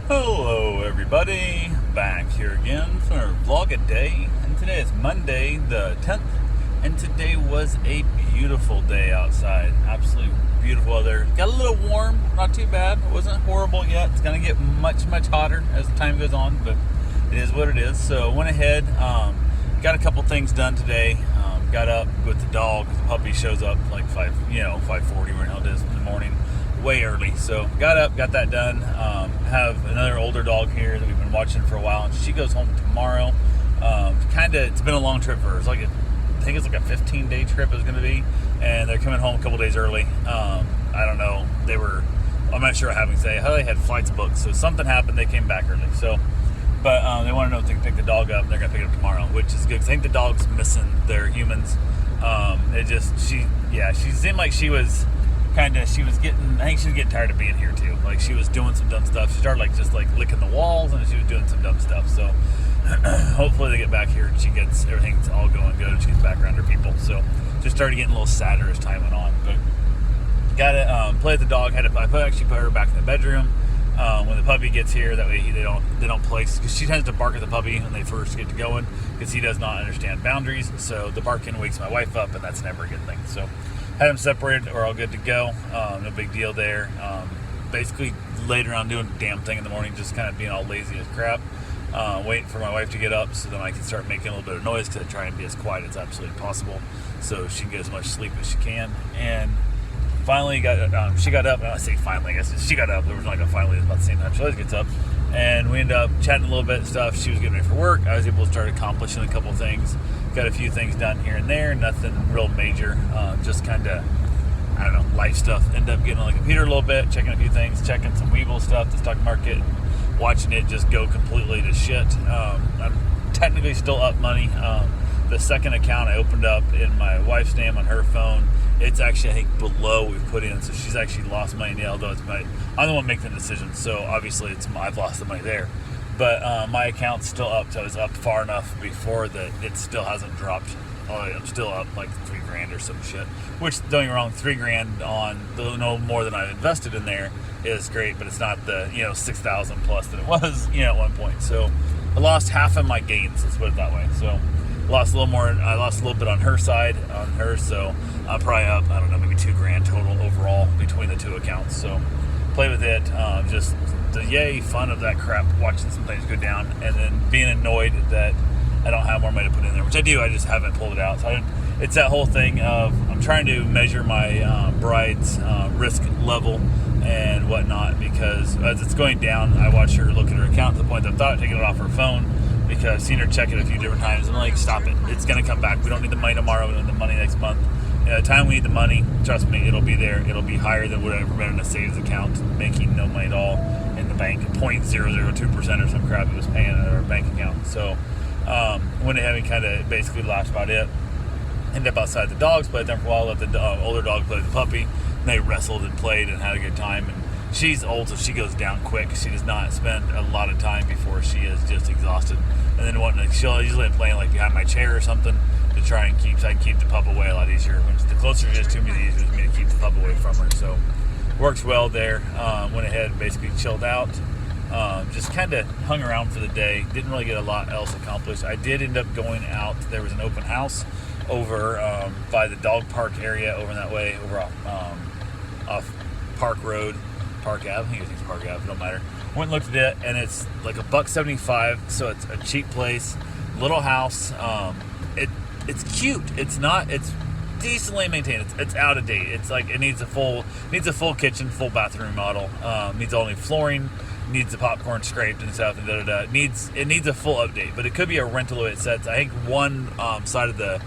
Hello everybody, back here again for our vlog a day, and today is Monday the 10th, and today was a beautiful day outside. Absolutely beautiful weather. Got a little warm, not too bad. It wasn't horrible yet. It's gonna get much hotter as the time goes on, but it is what it is. So went ahead, got a couple things done today. Got up with the dog. The puppy shows up like 5:40 where it is in the morning, way early. So got up, got that done. Have another older dog here that we've been watching for a while, and she goes home tomorrow. It's been a long trip for her. It's like I think it's like a 15-day trip it was going to be, and they're coming home a couple days early. I don't know. I'm not sure how they had flights booked, so something happened. They came back early. So, but they want to know if they can pick the dog up. And they're going to pick it up tomorrow, which is good. 'Cause I think the dog's missing their humans. She seemed like she was getting tired of being here too. Like she was doing some dumb stuff. She started just licking the walls, and she was doing some dumb stuff. So hopefully they get back here and everything's all going good and she gets back around her people. So just started getting a little sadder as time went on. But got to play with the dog. Actually put her back in the bedroom. When the puppy gets here, that way they don't play, because she tends to bark at the puppy when they first get to going, because he does not understand boundaries. So the barking wakes my wife up, and that's never a good thing. So had them separated. We're all good to go. No big deal there. Basically laid around doing a damn thing in the morning, just kind of being all lazy as crap. Waiting for my wife to get up so then I can start making a little bit of noise, because I try and be as quiet as absolutely possible so she can get as much sleep as she can. And finally she got up. I say finally, I guess she got up. There was like a finally about the same time she always gets up. And we ended up chatting a little bit and stuff. She was getting ready for work. I was able to start accomplishing a couple things. Got a few things done here and there. Nothing real major. Just kind of, I don't know, life stuff. Ended up getting on the computer a little bit, checking a few things, checking some Webull stuff, the stock market, watching it just go completely to shit. I'm technically still up money. The second account I opened up in my wife's name on her phone, it's actually, I think, below what we've put in. So she's actually lost money now, although I'm the one making the decision. So obviously I've lost the money there. But my account's still up, so I was up far enough before that it still hasn't dropped. I'm still up like $3,000 or some shit. Which, don't get me wrong, $3,000 on no more than I've invested in there is great, but it's not the 6,000 plus that it was at one point. So I lost half of my gains. Let's put it that way. So lost a little more. I lost a little bit on her side, so I'm probably up, I don't know, maybe $2,000 total overall between the two accounts. So play with it. Just the yay fun of that crap, watching some things go down, and then being annoyed that I don't have more money to put in there, which I do. I just haven't pulled it out. So it's that whole thing of I'm trying to measure my bride's risk level and whatnot, because as it's going down, I watch her look at her account to the point that I thought taking it off her phone, because I've seen her check it a few different times. I'm like, stop it. It's going to come back. We don't need the money tomorrow. We need the money next month. At the time we need the money, trust me, it'll be there. It'll be higher than what I've ever been in a savings account, making no money at all in the bank, 0.002% or some crap it was paying in our bank account. So went ahead and kind of basically lashed about it. Ended up outside the dogs, played them for a while, let the older dog play with the puppy. And they wrestled and played and had a good time. And she's old, so she goes down quick. She does not spend a lot of time before she is just exhausted. And then she'll usually playing like behind my chair or something to try and keep the pup away a lot easier. The closer it is to me, the easier it is for me to keep the pup away from her. So works well there. Went ahead and basically chilled out. Just kind of hung around for the day. Didn't really get a lot else accomplished. I did end up going out. There was an open house over by the dog park area over that way, over off Park Road, Park Ave. I think it's Park Ave, don't matter. Went and looked at it, and it's like $1.75, so it's a cheap place, little house. It's cute. It's decently maintained. It's out of date. It's like it needs a full kitchen, full bathroom remodel. Needs all new flooring. Needs the popcorn scraped and stuff, and It needs a full update, but it could be a rental the way it sets. I think one side of the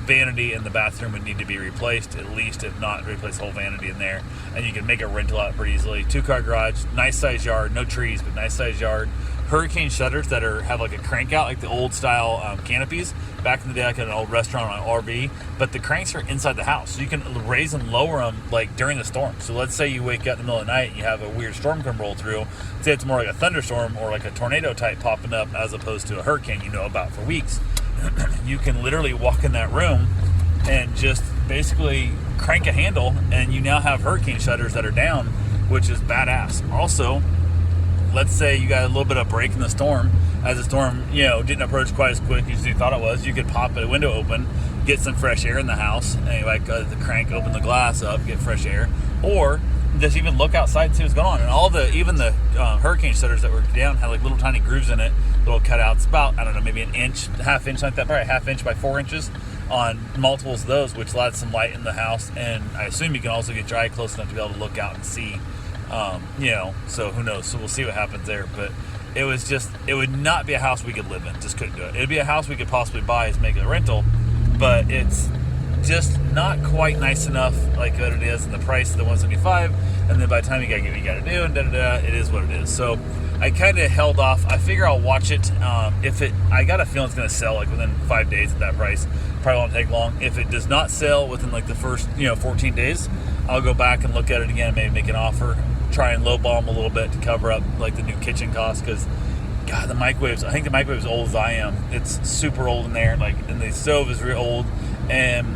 vanity in the bathroom would need to be replaced, at least, if not replace the whole vanity in there. And you can make a rental out pretty easily. 2-car garage, nice size yard, no trees, but nice size yard. Hurricane shutters that have like a crank out, like the old style canopies. Back in the day, like an old restaurant on an RV, but the cranks are inside the house, so you can raise and lower them like during the storm. So let's say you wake up in the middle of the night and you have a weird storm come roll through. Say it's more like a thunderstorm or like a tornado type popping up, as opposed to a hurricane you know about for weeks. You can literally walk in that room and just basically crank a handle, and you now have hurricane shutters that are down, which is badass. Also, let's say you got a little bit of break in the storm. As the storm, didn't approach quite as quick as you thought it was, you could pop a window open, get some fresh air in the house, and the crank, open the glass up, get fresh air, or just even look outside and see what's going on. And even the hurricane shutters that were down had like little tiny grooves in it, little cutouts, about, I don't know, maybe an inch, half inch like that, probably a half inch by 4 inches on multiples of those, which allowed some light in the house. And I assume you can also get your eye close enough to be able to look out and see, so who knows? So we'll see what happens there. But it would not be a house we could live in. Just couldn't do it. It'd be a house we could possibly buy as make it a rental, but it's just not quite nice enough like what it is, and the price of the $175, and then by the time you gotta get what you gotta do, and it is what it is. So I kind of held off. I figure I'll watch it. I got a feeling it's gonna sell like within 5 days at that price. Probably won't take long. If it does not sell within like the first 14 days, I'll go back and look at it again, maybe make an offer, try and lowball them a little bit to cover up like the new kitchen costs, because God, the microwaves, I think the microwave's old as I am. It's super old in there, and the stove is real old, and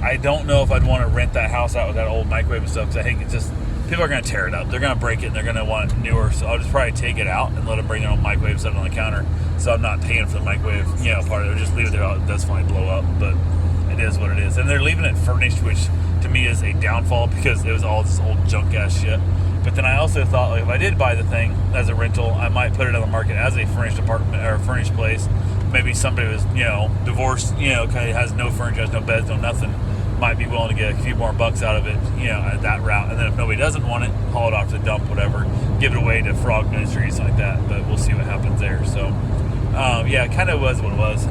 I don't know if I'd want to rent that house out with that old microwave and stuff, because I think it's just, people are going to tear it up. They're going to break it, and they're going to want it newer, so I'll just probably take it out and let them bring their own microwave, set it on the counter, so I'm not paying for the microwave, part of it. Just leave it there. It does finally blow up, but it is what it is. And they're leaving it furnished, which to me is a downfall, because it was all this old junk-ass shit. But then I also thought, like, if I did buy the thing as a rental, I might put it on the market as a furnished apartment or a furnished place. Maybe somebody was, divorced, kind of has no furniture, has no beds, no nothing, might be willing to get a few more bucks out of it, at that route. And then if nobody doesn't want it, haul it off to the dump, whatever, give it away to Frog Ministries like that. But we'll see what happens there. So, it kind of was what it was.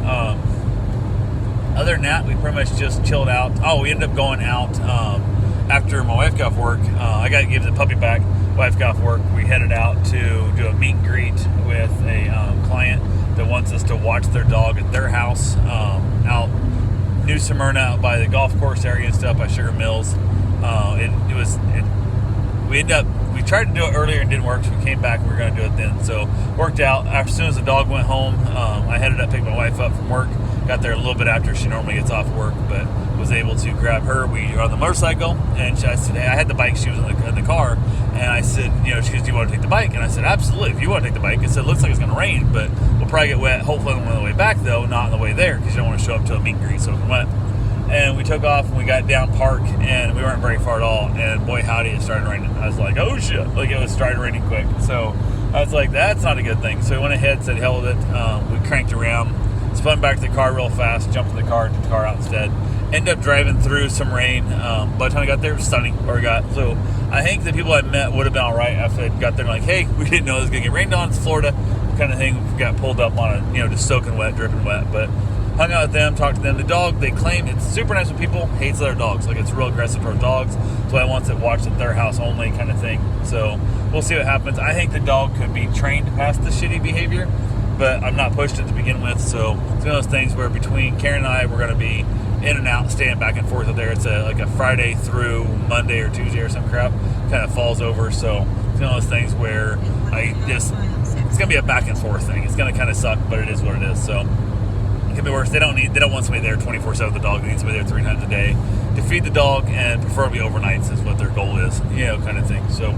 Other than that, we pretty much just chilled out. Oh, we ended up going out after my wife got off work. I got to give the puppy back. Wife got off work. We headed out to do a meet and greet with a client that wants us to watch their dog at their house out New Smyrna, out by the golf course area and stuff by Sugar Mills. We tried to do it earlier and it didn't work, so we came back and we were going to do it then. So worked out. As soon as the dog went home, I headed up, picked my wife up from work. Got there a little bit after she normally gets off work, but was able to grab her. We were on the motorcycle, and I said, hey, I had the bike, she was in the car, and I said, she goes, do you want to take the bike? And I said, absolutely, if you want to take the bike. I said, it looks like it's going to rain, but we'll probably get wet, hopefully on the way back, though, not on the way there, because you don't want to show up to a meet and greet soaking wet. And we took off, and we got down Park, and we weren't very far at all, and boy, howdy, it started raining. I was like, oh, shit, like it was started raining quick. So I was like, that's not a good thing. So we went ahead, said, hell with it. We cranked around, spun back to the car real fast, jumped in the car, took the car out instead. Ended up driving through some rain. By the time I got there, it was stunning. So I think the people I met would have been all right after I got there. Like, hey, we didn't know it was going to get rained on. It's Florida kind of thing. We got pulled up on it, just soaking wet, dripping wet. But hung out with them, talked to them. The dog, they claim it's super nice with people, hates other dogs. Like, it's real aggressive toward dogs. That's why I want it watched at their house only kind of thing. So we'll see what happens. I think the dog could be trained past the shitty behavior, but I'm not pushed it to begin with. So it's one of those things where between Karen and I, we're going to be in and out, staying back and forth up there. It's like a Friday through Monday or Tuesday or some crap. Kind of falls over. So it's one of those things where it's going to be a back and forth thing. It's going to kind of suck, but it is what it is. So it can be worse. They don't want somebody there 24/7. The dog needs somebody there 3 times a day to feed the dog, and preferably overnights is what their goal is, kind of thing. So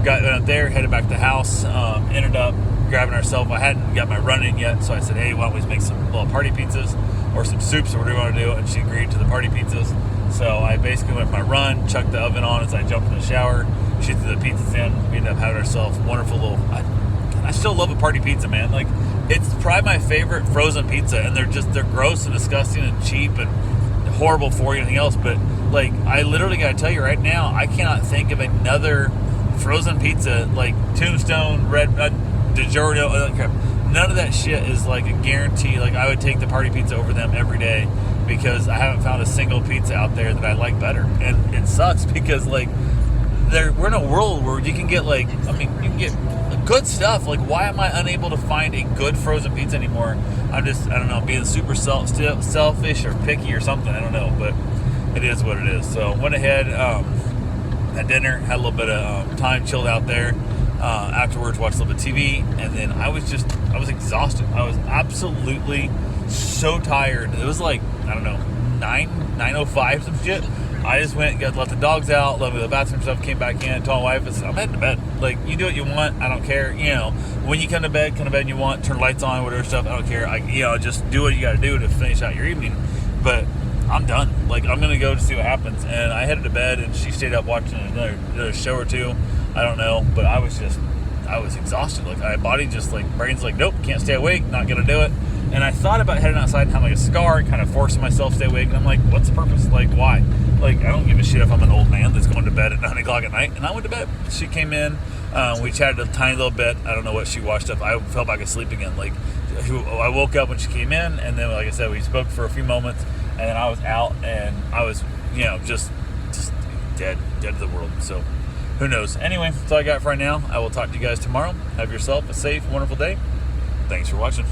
got up there, headed back to the house, ended up grabbing ourselves. I hadn't got my run in yet, so I said, hey, why don't we make some little party pizzas or some soups or whatever you want to do, and she agreed to the party pizzas. So I basically went for my run, chucked the oven on as I jumped in the shower, she threw the pizzas in. We ended up having ourselves a wonderful little, I still love a party pizza, man. Like, it's probably my favorite frozen pizza, and they're gross and disgusting and cheap and horrible for you and anything else, but like, I literally got to tell you right now, I cannot think of another frozen pizza like Tombstone, Red DiGiorno, none of that shit is like a guarantee. Like, I would take the party pizza over them every day, because I haven't found a single pizza out there that I like better. And it sucks because like we're in a world where you can get you can get good stuff. Like, why am I unable to find a good frozen pizza anymore? I don't know, being super selfish or picky or something. I don't know, but it is what it is. So went ahead, had dinner, had a little bit of time, chilled out there. Afterwards, watched a little bit of TV, and then I was exhausted. I was absolutely so tired. It was like, I don't know, 9:05, some shit. I just went and got let the dogs out, let me the bathroom stuff, came back in, told my wife, I said, I'm heading to bed. Like, you do what you want, I don't care. You know, when you come to bed and you want, turn lights on, whatever stuff, I don't care. Just do what you got to do to finish out your evening. But I'm done. Like, I'm gonna go to see what happens. And I headed to bed, and she stayed up watching another show or two. I don't know, but I was exhausted. Like, my body just like, brain's like, nope, can't stay awake, not gonna do it. And I thought about heading outside and having like a cigar and kind of forcing myself to stay awake. And I'm like, what's the purpose? Like, why? Like, I don't give a shit if I'm an old man that's going to bed at 9 o'clock at night. And I went to bed. She came in. We chatted a tiny little bit. I don't know what she watched up. I fell back asleep again. Like, I woke up when she came in. And then, like I said, we spoke for a few moments. And then I was out. And I was, just dead to the world. So, who knows? Anyway, that's all I got for right now. I will talk to you guys tomorrow. Have yourself a safe, wonderful day. Thanks for watching.